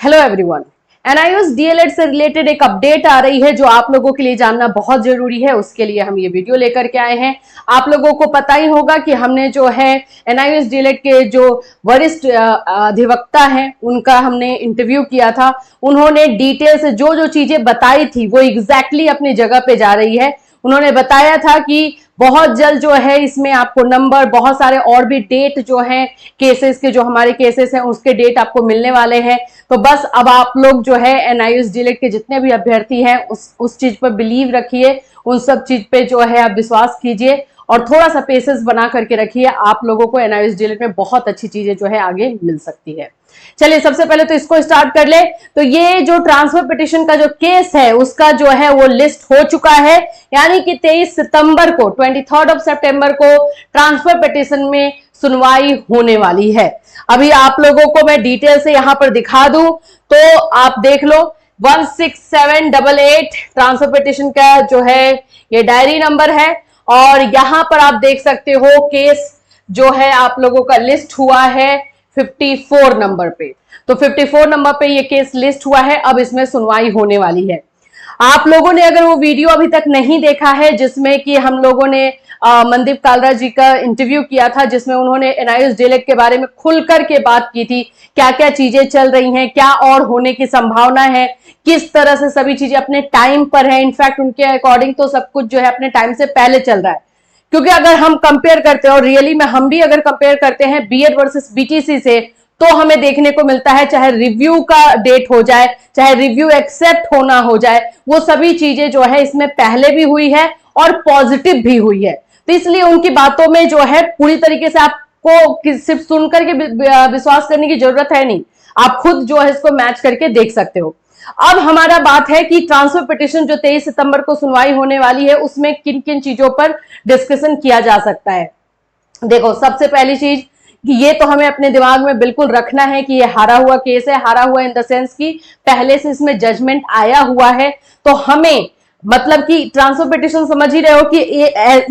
Hello everyone, NIOS DElEd से related एक update आ रही है जो आप लोगों के लिए जानना बहुत जरूरी है। उसके लिए हम ये वीडियो लेकर के आए हैं। आप लोगों को पता ही होगा कि हमने जो है एनआईओएस डीएलएड के जो वरिष्ठ अधिवक्ता हैं उनका हमने इंटरव्यू किया था। उन्होंने डिटेल से जो जो चीजें बताई थी वो एग्जैक्टली अपनी जगह पे जा रही है। उन्होंने बताया था कि बहुत जल्द जो है इसमें आपको नंबर, बहुत सारे और भी डेट जो है केसेस के, जो हमारे केसेस हैं उसके डेट आपको मिलने वाले हैं। तो बस अब आप लोग जो है एनआईओएस डीएलएड के जितने भी अभ्यर्थी हैं उस चीज पर बिलीव रखिए, उन सब चीज पे जो है आप विश्वास कीजिए और थोड़ा सा पेशेंस बना करके रखिए। आप लोगों को एनआईओएस डीएलएड में बहुत अच्छी चीजें जो है आगे मिल सकती है। चलिए सबसे पहले तो इसको स्टार्ट कर ले। तो ये जो ट्रांसफर पिटीशन का जो केस है उसका जो है वो लिस्ट हो चुका है, यानी कि 23 सितंबर को 23 सितंबर को ट्रांसफर पिटीशन में सुनवाई होने वाली है। अभी आप लोगों को मैं डिटेल से यहां पर दिखा दूं तो आप देख लो। 16788 ट्रांसफर पिटीशन का जो है ये डायरी नंबर है और यहां पर आप देख सकते हो केस जो है आप लोगों का लिस्ट हुआ है 54 नंबर पे। तो 54 नंबर पे ये केस लिस्ट हुआ है। अब इसमें सुनवाई होने वाली है। आप लोगों ने अगर वो वीडियो अभी तक नहीं देखा है जिसमें कि हम लोगों ने मनदीप कालरा जी का इंटरव्यू किया था, जिसमें उन्होंने एनआईओएस डीएलएड के बारे में खुलकर के बात की थी, क्या क्या चीजें चल रही हैं, क्या और होने की संभावना है, किस तरह से सभी चीजें अपने टाइम पर है। इनफैक्ट उनके अकॉर्डिंग तो सब कुछ जो है अपने टाइम से पहले चल रहा है। क्योंकि अगर हम कंपेयर करते हैं और रियली में हम भी अगर कंपेयर करते हैं बीएड वर्सेस बीटीसी से, तो हमें देखने को मिलता है चाहे रिव्यू का डेट हो जाए, चाहे रिव्यू एक्सेप्ट होना हो जाए, वो सभी चीजें जो है इसमें पहले भी हुई है और पॉजिटिव भी हुई है। तो इसलिए उनकी बातों में जो है पूरी तरीके से आपको सिर्फ सुनकर के विश्वास करने की जरूरत है नहीं, आप खुद जो है इसको मैच करके देख सकते हो। अब हमारा बात है कि ट्रांसफर पिटीशन जो 23 सितंबर को सुनवाई होने वाली है उसमें किन किन चीजों पर डिस्कशन किया जा सकता है। देखो, सबसे पहली चीज कि ये तो हमें अपने दिमाग में बिल्कुल रखना है कि ये हारा हुआ केस है। हारा हुआ इन द सेंस कि पहले से इसमें जजमेंट आया हुआ है। तो हमें मतलब कि ट्रांसफर पिटीशन समझ ही रहे हो कि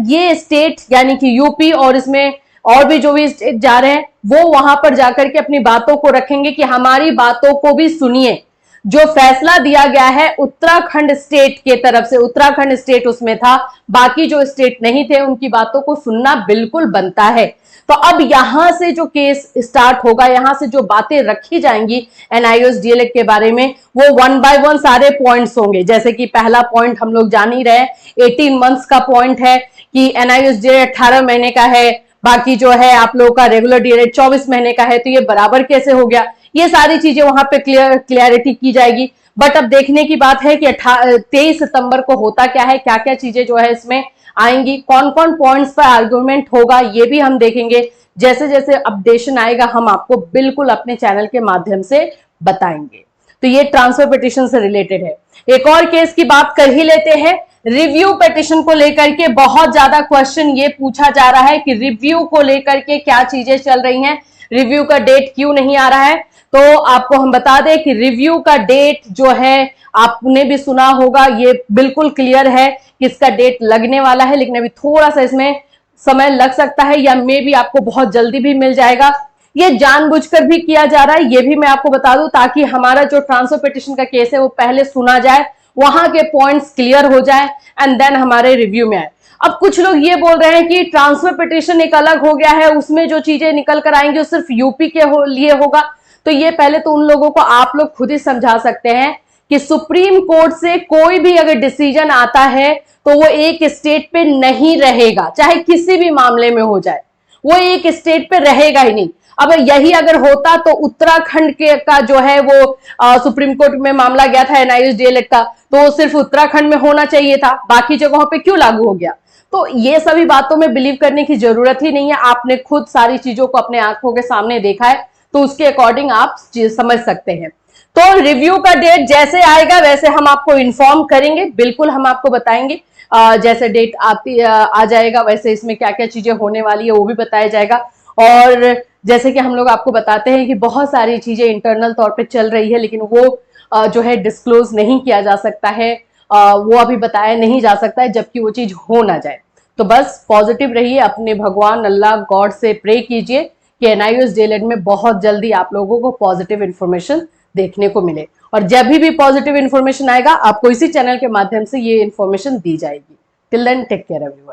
ये स्टेट यानी कि यूपी और इसमें और भी जो भी स्टेट जा रहे हैं वो वहां पर जाकर के अपनी बातों को रखेंगे कि हमारी बातों को भी सुनिए। जो फैसला दिया गया है उत्तराखंड स्टेट के तरफ से, उत्तराखंड स्टेट उसमें था, बाकी जो स्टेट नहीं थे उनकी बातों को सुनना बिल्कुल बनता है। तो अब यहां से जो केस स्टार्ट होगा, यहां से जो बातें रखी जाएंगी एनआईओएस डीएलएड के बारे में, वो 1 बाय 1 सारे पॉइंट्स होंगे। जैसे कि पहला पॉइंट हम लोग जान ही रहे 18 मंथ्स का पॉइंट है कि एनआईओएस डीएलएड 18 महीने का है, बाकी जो है आप लोगों का रेगुलर डीएलएड 24 महीने का है, तो ये बराबर कैसे हो गया, ये सारी चीजें वहां पे क्लियरिटी की जाएगी। बट अब देखने की बात है कि 23 सितंबर को होता क्या है, क्या क्या चीजें जो है इसमें आएंगी, कौन कौन पॉइंट्स पर आर्गुमेंट होगा, ये भी हम देखेंगे। जैसे जैसे अपडेशन आएगा हम आपको बिल्कुल अपने चैनल के माध्यम से बताएंगे। तो ये ट्रांसफर पिटीशन से रिलेटेड है। एक और केस की बात कर ही लेते हैं। रिव्यू पिटीशन को लेकर के बहुत ज्यादा क्वेश्चन ये पूछा जा रहा है कि रिव्यू को लेकर के क्या चीजें चल रही हैं, रिव्यू का डेट क्यों नहीं आ रहा है। तो आपको हम बता दें कि रिव्यू का डेट जो है आपने भी सुना होगा, ये बिल्कुल क्लियर है कि इसका डेट लगने वाला है, लेकिन अभी थोड़ा सा इसमें समय लग सकता है या मे भी आपको बहुत जल्दी भी मिल जाएगा। ये जानबूझकर भी किया जा रहा है, ये भी मैं आपको बता दूं, ताकि हमारा जो ट्रांसफर पिटीशन का केस है वो पहले सुना जाए, वहां के पॉइंट्स क्लियर हो जाए एंड देन हमारे रिव्यू में आए। अब कुछ लोग ये बोल रहे हैं कि ट्रांसफर पिटीशन एक अलग हो गया है, उसमें जो चीजें निकल कर आएंगी वो सिर्फ यूपी के लिए होगा। तो ये पहले तो उन लोगों को आप लोग खुद ही समझा सकते हैं कि सुप्रीम कोर्ट से कोई भी अगर डिसीजन आता है तो वो एक स्टेट पे नहीं रहेगा, चाहे किसी भी मामले में हो जाए, वो एक स्टेट पे रहेगा ही नहीं। अब यही अगर होता तो उत्तराखंड के का जो है वो सुप्रीम कोर्ट में मामला गया था एनआईओएस डीएलएड का, तो सिर्फ उत्तराखंड में होना चाहिए था, बाकी जगहों पे क्यों लागू हो गया। तो ये सभी बातों में बिलीव करने की जरूरत ही नहीं है। आपने खुद सारी चीजों को अपने आंखों के सामने देखा है, तो उसके अकॉर्डिंग आप समझ सकते हैं। तो रिव्यू का डेट जैसे आएगा वैसे हम आपको इन्फॉर्म करेंगे, बिल्कुल हम आपको बताएंगे। जैसे डेट आ जाएगा वैसे इसमें क्या क्या चीजें होने वाली है वो भी बताया जाएगा। और जैसे कि हम लोग आपको बताते हैं कि बहुत सारी चीजें इंटरनल तौर पे चल रही है, लेकिन वो जो है डिस्क्लोज नहीं किया जा सकता है, वो अभी बताया नहीं जा सकता है जबकि वो चीज हो ना जाए। तो बस पॉजिटिव रहिए, अपने भगवान अल्लाह गॉड से प्रे कीजिए कि एनआईओएस डीएलएड में बहुत जल्दी आप लोगों को पॉजिटिव इंफॉर्मेशन देखने को मिले। और जब भी पॉजिटिव इन्फॉर्मेशन आएगा आपको इसी चैनल के माध्यम से ये इन्फॉर्मेशन दी जाएगी। Till then take care everyone.